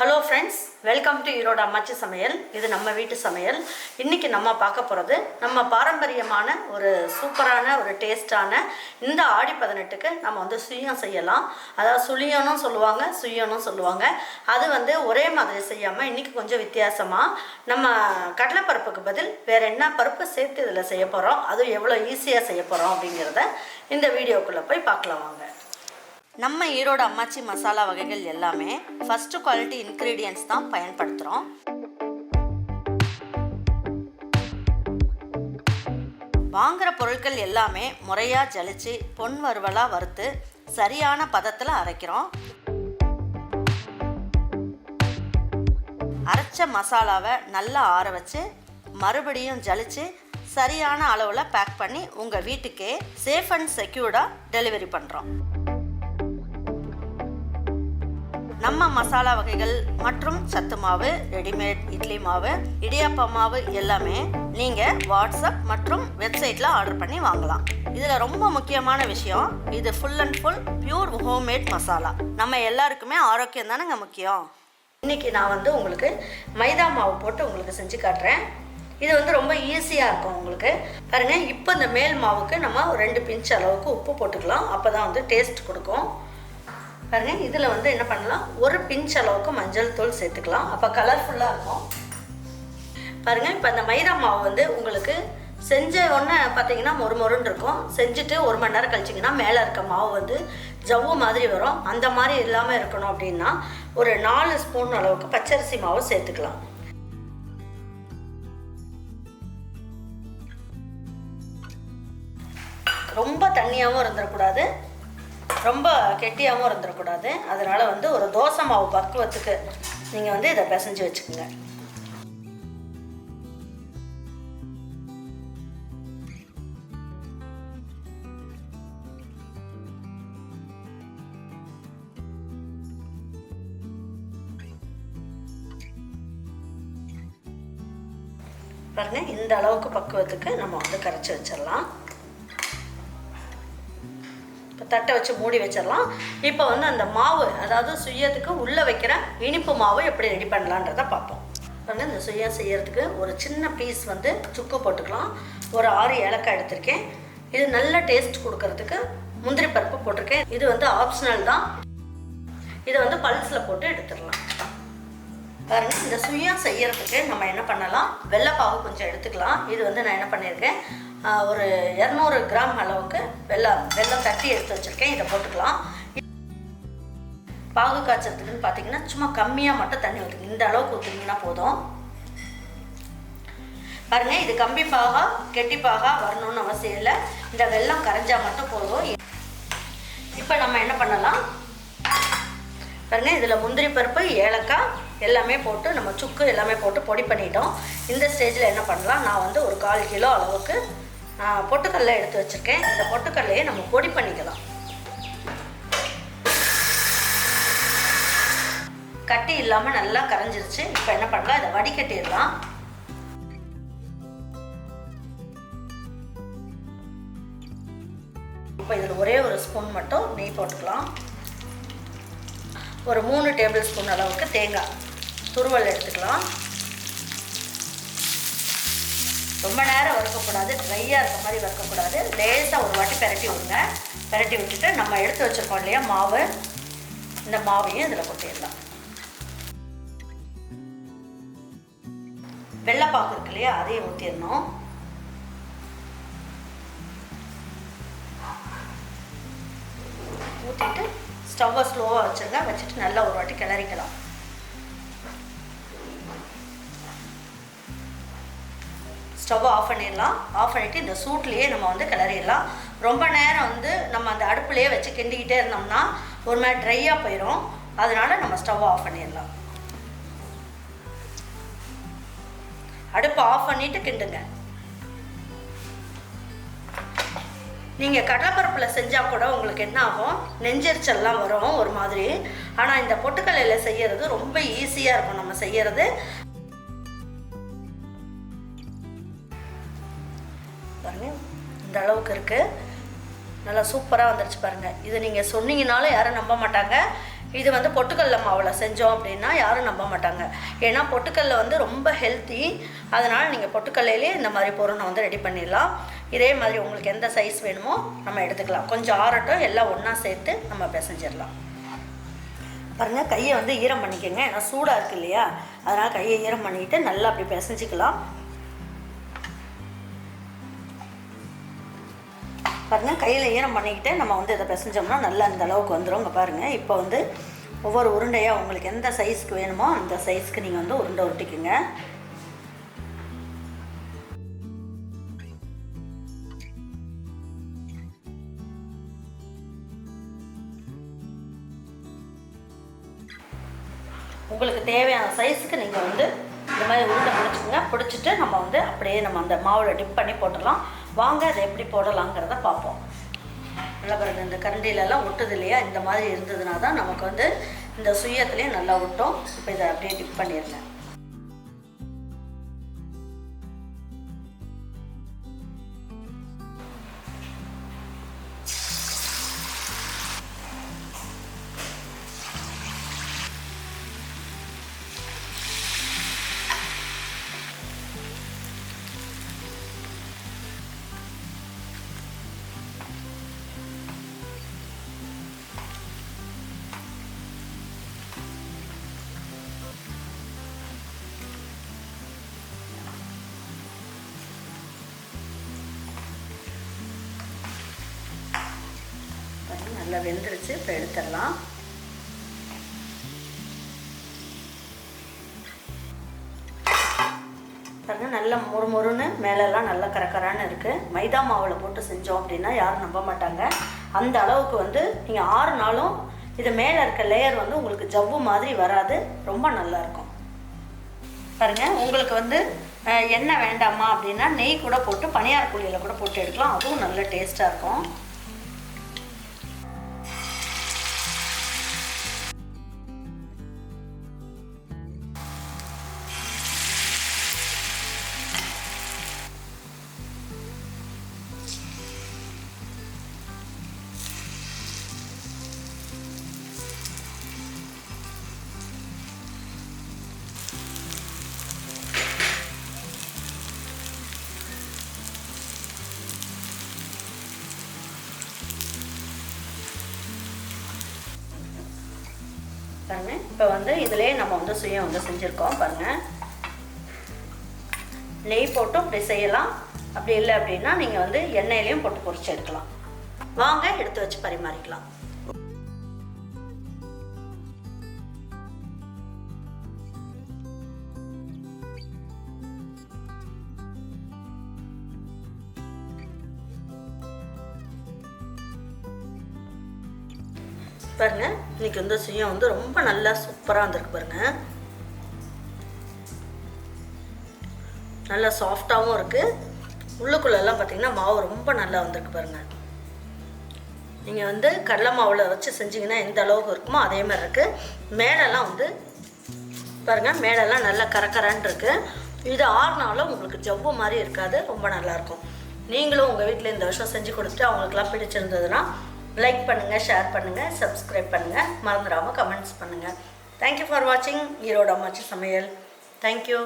Hello friends, welcome to ஈரோட அம்மாச்சி சமையல். இது நம்ம வீட்டு சமையல். இன்றைக்கி நம்ம பார்க்க போகிறது நம்ம பாரம்பரியமான ஒரு சூப்பரான ஒரு டேஸ்டான இந்த ஆடி 18க்கு நம்ம வந்து சுயம் செய்யலாம். அதாவது சுலியம்னும் சொல்லுவாங்க, சுயம்னும் சொல்லுவாங்க. அது ஒரே மாதிரி செய்யாமல் இன்றைக்கி கொஞ்சம் வித்தியாசமாக நம்ம கடலைப்பருப்புக்கு பதில் வேறு என்ன பருப்பு சேர்த்து இதில் செய்ய போகிறோம், அதுவும் எவ்வளோ ஈஸியாக செய்ய போகிறோம் அப்படிங்கிறத இந்த வீடியோக்குள்ளே போய் பார்க்கலாம் வாங்க. நம்ம ஈரோடு அம்மாச்சி மசாலா வகைகள் எல்லாமே ஃபர்ஸ்ட் குவாலிட்டி இன்க்ரீடியன்ட்ஸ் தான் பயன்படுத்துகிறோம். வாங்குகிற பொருட்கள் எல்லாமே முறையாக ஜலிச்சு பொன் வறுவலாக வறுத்து சரியான பதத்தில் அரைக்கிறோம். அரைச்ச மசாலாவை நல்லா ஆற வச்சு மறுபடியும் ஜலிச்சு சரியான அளவில் பேக் பண்ணி உங்கள் வீட்டுக்கே சேஃப் அண்ட் செக்யூர்டாக டெலிவரி பண்ணுறோம். நம்ம மசாலா வகைகள் மற்றும் சத்து மாவு, ரெடிமேட் இட்லி மாவு, இடியாப்ப மாவு எல்லாமே நீங்கள் வாட்ஸ்அப் மற்றும் வெப்சைட்டில் ஆர்டர் பண்ணி வாங்கலாம். இதில் ரொம்ப முக்கியமான விஷயம், இது full and full pure homemade masala. நம்ம எல்லாருக்குமே ஆரோக்கியம் தானேங்க முக்கியம். இன்றைக்கி நான் உங்களுக்கு மைதா மாவு போட்டு உங்களுக்கு செஞ்சு காட்டுறேன். இது ரொம்ப ஈஸியாக இருக்கும் உங்களுக்கு. பாருங்கள், இப்போ இந்த மேல் மாவுக்கு நம்ம 2 பிஞ்ச் அளவுக்கு உப்பு போட்டுக்கலாம். அப்போ தான் டேஸ்ட் கொடுக்கும். பாருங்கள், இதில் என்ன பண்ணலாம், 1 பிஞ்ச் அளவுக்கு மஞ்சள் தூள் சேர்த்துக்கலாம். அப்போ கலர்ஃபுல்லாக இருக்கும். பாருங்கள், இப்போ இந்த மைதா மாவு உங்களுக்கு செஞ்ச உடனே பார்த்தீங்கன்னா மொறுன்னு இருக்கும். செஞ்சுட்டு 1 மணி நேரம் கழிச்சிங்கன்னா மேலே இருக்க மாவு ஜவ்வு மாதிரி வரும். அந்த மாதிரி இல்லாமல் இருக்கணும் அப்படின்னா ஒரு 4 ஸ்பூன் அளவுக்கு பச்சரிசி மாவு சேர்த்துக்கலாம். ரொம்ப தண்ணியாகவும் இருந்துடக்கூடாது, ரொம்ப கெட்டியாகவும் இருந்துடக்கூடாது. அதனால் ஒரு தோசை மாவு பக்குவத்துக்கு நீங்கள் இதை பிசைஞ்சு வச்சுக்கோங்க. பாருங்கள், இந்த அளவுக்கு பக்குவத்துக்கு நம்ம கரைச்சி வச்சிடலாம். தட்டை வச்சு மூடி வச்சிடலாம். இப்போ அந்த மாவு, அதாவது சுயத்துக்கு உள்ளே வைக்கிற இனிப்பு மாவு எப்படி ரெடி பண்ணலான்றதை பார்ப்போம். இந்த சுயம் செய்யறதுக்கு ஒரு சின்ன பீஸ் சுக்கு போட்டுக்கலாம். ஒரு 6 ஏலக்காய் எடுத்திருக்கேன். இது நல்ல டேஸ்ட் கொடுக்கறதுக்கு முந்திரி பருப்பு போட்டிருக்கேன். இது ஆப்ஷனல் தான். இதை பல்ஸில் போட்டு எடுத்துடலாம். பாருங்க, இந்த சுயம் செய்யறதுக்கு நம்ம என்ன பண்ணலாம், வெள்ளைப்பாகு கொஞ்சம் எடுத்துக்கலாம். இது நான் என்ன பண்ணியிருக்கேன், ஒரு 200 கிராம் அளவுக்கு வெல்லம் தட்டி எடுத்து வச்சுருக்கேன். இதை போட்டுக்கலாம். பாகு காய்ச்சறதுக்குன்னு பார்த்தீங்கன்னா சும்மா கம்மியாக மட்டும் தண்ணி ஊற்றுங்க. இந்த அளவுக்கு ஊற்றுனீங்கன்னா போதும். பாருங்கள், இது கம்பி பாகா கெட்டி பாகா வரணும்னு அவசியம் இல்லை. இந்த வெல்லம் கரைஞ்சால் மட்டும் போதும். இப்போ நம்ம என்ன பண்ணலாம், பாருங்கள், இதில் முந்திரி பருப்பு, ஏலக்காய் எல்லாமே போட்டு நம்ம சுக்கு எல்லாமே போட்டு பொடி பண்ணிட்டோம். இந்த ஸ்டேஜில் என்ன பண்ணலாம், நான் ஒரு 1/4 கிலோ அளவுக்கு பொட்டுக்கடலை எடுத்து வச்சுருக்கேன். இந்த பொட்டுக்கடலையை நம்ம பொடி பண்ணிக்கலாம். கட்டி இல்லாமல் நல்லா கரைஞ்சிருச்சு. இப்போ என்ன பண்ணலாம், இதை வடிகட்டிடலாம். இப்போ இதில் ஒரே ஒரு ஸ்பூன் மட்டும் நெய் போட்டுக்கலாம். ஒரு 3 டேபிள் ஸ்பூன் அளவுக்கு தேங்காய் துருவல் எடுத்துக்கலாம். ரொம்ப நேரம் வறுக்கக்கூடாது, ட்ரையாக இருக்க மாதிரி வறுக்கக்கூடாது. லேசாக ஒரு வாட்டி பெரட்டி விடுங்க. பெரட்டி விட்டுட்டு நம்ம எடுத்து வச்சுருக்கோம் இல்லையா மாவு, இந்த மாவையும் இதில் கொட்டிடலாம். வெள்ளைப்பாக்கு இருக்கு இல்லையா, அதையும் ஊற்றிடணும். ஊற்றிட்டு ஸ்டவ்வை ஸ்லோவாக வச்சுருங்க. வச்சுட்டு நல்லா ஒரு வாட்டி கிளறிக்கலாம். ஸ்டவ்வை ஆஃப் பண்ணிடலாம். ஆஃப் பண்ணிவிட்டு இந்த சூட்லேயே நம்ம கிளறிடலாம். ரொம்ப நேரம் நம்ம அந்த அடுப்புலேயே வச்சு கிண்டிக்கிட்டே இருந்தோம்னா ஒரு மாதிரி ட்ரையாக போயிடும். அதனால் நம்ம ஸ்டவ்வை ஆஃப் பண்ணிடலாம். அடுப்பை ஆஃப் பண்ணிவிட்டு கிண்டுங்க. நீங்கள் கடலைப்பருப்பில் செஞ்சால் கூட உங்களுக்கு என்ன ஆகும், நெஞ்செரிச்சல்லாம் வரும் ஒரு மாதிரி. ஆனால் இந்த பொட்டுக்கல்லையில் செய்கிறது ரொம்ப ஈஸியாக இருக்கும் நம்ம செய்கிறது. பாருங்கள், இந்த அளவுக்கு இருக்குது. நல்லா சூப்பராக வந்துருச்சு பாருங்கள். இது நீங்கள் சொன்னீங்கனாலும் யாரும் நம்ப மாட்டாங்க. இது வந்து பொட்டுக்கடல மாவில் செஞ்சோம் அப்படின்னா யாரும் நம்ப மாட்டாங்க. ஏன்னா பொட்டுக்கடல வந்து ரொம்ப ஹெல்த்தி. அதனால் நீங்கள் பொட்டுக்கடலையிலே இந்த மாதிரி பொருளை வந்து ரெடி பண்ணிடலாம். இதே மாதிரி உங்களுக்கு எந்த சைஸ் வேணுமோ நம்ம எடுத்துக்கலாம். கொஞ்சம் ஆறட்டும், எல்லாம் ஒன்றா சேர்த்து நம்ம பிசைஞ்சிடலாம். பாருங்கள், கையை வந்து ஈரம் பண்ணிக்கோங்க. ஏன்னா சூடாக இருக்குது இல்லையா, அதனால் கையை ஈரம் பண்ணிக்கிட்டு நல்லா அப்படி பிசைஞ்சிக்கலாம். பாருங்கள், கையில் ஈரம் பண்ணிக்கிட்டு நம்ம வந்து இதை பிசைஞ்சோம்னா நல்லா இந்த அளவுக்கு வந்துடும். இங்கே பாருங்கள், இப்போ வந்து ஒவ்வொரு உருண்டையாக உங்களுக்கு எந்த சைஸ்க்கு வேணுமோ அந்த சைஸ்க்கு நீங்கள் வந்து உருண்டை உருட்டிக்குங்க. உங்களுக்கு தேவையான சைஸுக்கு நீங்கள் வந்து இந்த மாதிரி உருண்டை பிடிச்சிக்கோங்க. பிடிச்சிட்டு நம்ம வந்து அப்படியே நம்ம அந்த மாவில் டிப் பண்ணி போட்டுடலாம். வாங்க அதை எப்படி போடலாங்கிறத பார்ப்போம். நல்லா பாருங்கள், இந்த கரண்டிலெல்லாம் ஒட்டுது இல்லையா, இந்த மாதிரி இருந்ததுனா தான் நமக்கு வந்து இந்த சுயத்துலேயும் நல்லா ஒட்டும். இப்போ இதை அப்படியே டிப் பண்ணிடுங்க. நல்லா வெந்துருச்சு. இப்போ எடுத்துடலாம். பாருங்கள், நல்லா முறுமுறுன்னு மேலெல்லாம் நல்லா கரக்கரான்னு இருக்குது. மைதா மாவில் போட்டு செஞ்சோம் அப்படின்னா யாரும் நம்ப மாட்டாங்க. அந்த அளவுக்கு வந்து நீங்கள் 6 நாளும் இது மேலே இருக்க லேயர் வந்து உங்களுக்கு ஜவ்வு மாதிரி வராது, ரொம்ப நல்லாயிருக்கும். பாருங்கள், உங்களுக்கு வந்து எண்ணெய் வேண்டாமா அப்படின்னா நெய் கூட போட்டு பனியார் குழியில் கூட போட்டு எடுக்கலாம். அதுவும் நல்ல டேஸ்ட்டாக இருக்கும். பாருங்கள், இப்போ வந்து இதிலே நம்ம வந்து சுயம் வந்து செஞ்சுருக்கோம். பாருங்கள், நெய் போட்டு அப்படி செய்யலாம். அப்படி இல்லை அப்படின்னா நீங்கள் வந்து எண்ணெயிலையும் போட்டு பொரிச்சு எடுக்கலாம். வாங்க எடுத்து வச்சு பரிமாறிக்கலாம். பாருங்க, இன்னைக்கு வந்து சுயம் வந்து ரொம்ப நல்லா சூப்பராக வந்திருக்கு. பாருங்க, நல்லா சாஃப்டாகவும் இருக்குது. உள்ளுக்குள்ளெல்லாம் பார்த்தீங்கன்னா மாவு ரொம்ப நல்லா வந்திருக்கு. பாருங்கள், நீங்கள் வந்து கடலை மாவில் வச்சு செஞ்சிங்கன்னா எந்த அளவுக்கு இருக்குமோ அதே மாதிரி இருக்குது. மேலெல்லாம் வந்து பாருங்கள், மேலெல்லாம் நல்லா கரக்கரான்னு இருக்குது. இது 6 நாளும் உங்களுக்கு ஜவ்வு மாதிரி இருக்காது, ரொம்ப நல்லாயிருக்கும். நீங்களும் உங்கள் வீட்டில் இந்த வருஷம் செஞ்சு கொடுத்துட்டு அவங்களுக்குலாம் பிடிச்சிருந்ததுன்னா லைக் பண்ணுங்கள், ஷேர் பண்ணுங்கள், சப்ஸ்கிரைப் பண்ணுங்கள், மறந்துடாமல் கமெண்ட்ஸ் பண்ணுங்கள். தேங்க்யூ ஃபார் வாட்சிங் ஈரோடு அம்மாச்சி சமையல். தேங்க்யூ.